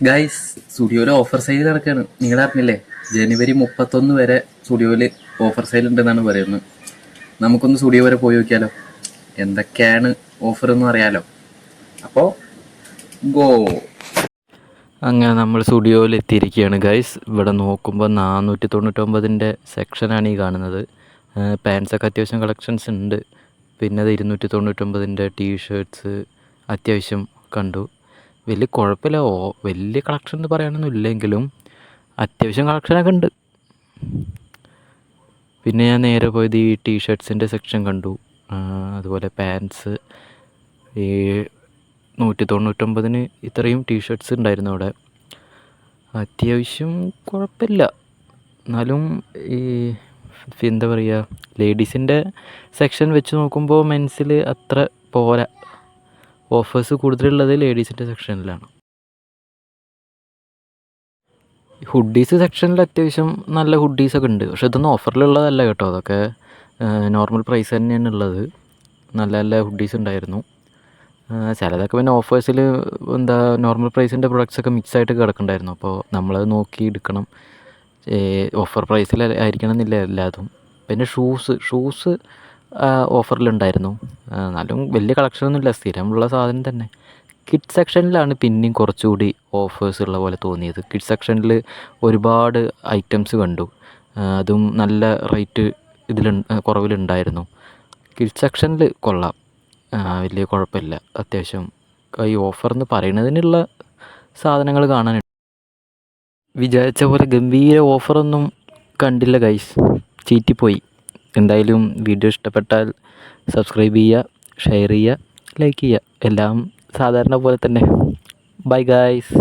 Guys, സ്റ്റുഡിയോയിൽ offer sale നടക്കുകയാണ്. നിങ്ങൾ അറിഞ്ഞില്ലേ? ജനുവരി 31 വരെ സ്റ്റുഡിയോയിൽ ഓഫർ സെയിൽ ഉണ്ടെന്നാണ് പറയുന്നത്. നമുക്കൊന്ന് സ്റ്റുഡിയോ വരെ പോയി നോക്കിയാലോ? എന്തൊക്കെയാണ് ഓഫർ എന്ന് അറിയാലോ. അപ്പോൾ ഗോ. അങ്ങനെ നമ്മൾ സ്റ്റുഡിയോയിൽ എത്തിയിരിക്കുകയാണ് ഗൈസ്. ഇവിടെ നോക്കുമ്പോൾ 499 സെക്ഷനാണ് ഈ കാണുന്നത്. പാൻസൊക്കെ അത്യാവശ്യം കളക്ഷൻസ് ഉണ്ട്. പിന്നെ അത് 299 ടീഷർട്ട്സ് അത്യാവശ്യം കണ്ടു. വലിയ കുഴപ്പമില്ല. വലിയ കളക്ഷൻ എന്ന് പറയാനൊന്നും ഇല്ലെങ്കിലും അത്യാവശ്യം കളക്ഷനൊക്കെ ഉണ്ട്. പിന്നെ ഞാൻ നേരെ പോയത് ഈ ടീഷർട്ട്സിൻ്റെ സെക്ഷൻ കണ്ടു. അതുപോലെ പാൻസ് ഈ 199 ഇത്രയും ടീഷർട്ട്സ് ഉണ്ടായിരുന്നു അവിടെ. അത്യാവശ്യം കുഴപ്പമില്ല. എന്നാലും ഈ എന്താ പറയുക, ലേഡീസിൻ്റെ സെക്ഷൻ വെച്ച് നോക്കുമ്പോൾ മെൻസിൽ അത്ര പോരാ. ഓഫേഴ്സ് കൂടുതലുള്ളത് ലേഡീസിൻ്റെ സെക്ഷനിലാണ്. ഹുഡീസ് സെക്ഷനിൽ അത്യാവശ്യം നല്ല ഹുഡീസൊക്കെ ഉണ്ട്. പക്ഷെ ഇതൊന്നും ഓഫറിലുള്ളതല്ല കേട്ടോ. അതൊക്കെ നോർമൽ പ്രൈസ് തന്നെയാണ് ഉള്ളത്. നല്ല നല്ല ഹുഡീസ് ഉണ്ടായിരുന്നു. ചിലതൊക്കെ പിന്നെ ഓഫേഴ്സിൽ എന്താ നോർമൽ പ്രൈസിൻ്റെ പ്രൊഡക്ട്സൊക്കെ മിക്സായിട്ട് കിടക്കുന്നുണ്ടായിരുന്നു. അപ്പോൾ നമ്മളത് നോക്കി എടുക്കണം. ഓഫർ പ്രൈസിൽ ആയിരിക്കണം എന്നില്ല എല്ലാതും. പിന്നെ ഷൂസ് ഓഫറിലുണ്ടായിരുന്നു. എന്നാലും വലിയ കളക്ഷനൊന്നുമില്ല, സ്ഥിരമുള്ള സാധനം തന്നെ. കിഡ്സ് സെക്ഷനിലാണ് പിന്നെയും കുറച്ചുകൂടി ഓഫേഴ്സ് ഉള്ള പോലെ തോന്നിയത്. കിഡ്സ് സെക്ഷനിൽ ഒരുപാട് ഐറ്റംസ് കണ്ടു. അതും നല്ല റേറ്റ് കുറവിലുണ്ടായിരുന്നു. കിഡ്സ് സെക്ഷനിൽ കൊള്ളാം, വലിയ കുഴപ്പമില്ല. അത്യാവശ്യം ഈ ഓഫർ എന്ന് പറയുന്നതിനുള്ള സാധനങ്ങൾ കാണാനുണ്ട്. വിചാരിച്ച പോലെ ഗംഭീര ഓഫറൊന്നും കണ്ടില്ല ഗൈസ്, ചീറ്റിപ്പോയി. എന്തായാലും വീഡിയോ ഇഷ്ടപ്പെട്ടാൽ സബ്സ്ക്രൈബ് ചെയ്യുക, ഷെയർ ചെയ്യുക, ലൈക്ക് ചെയ്യുക. എല്ലാം സാധാരണ പോലെ തന്നെ. Bye guys.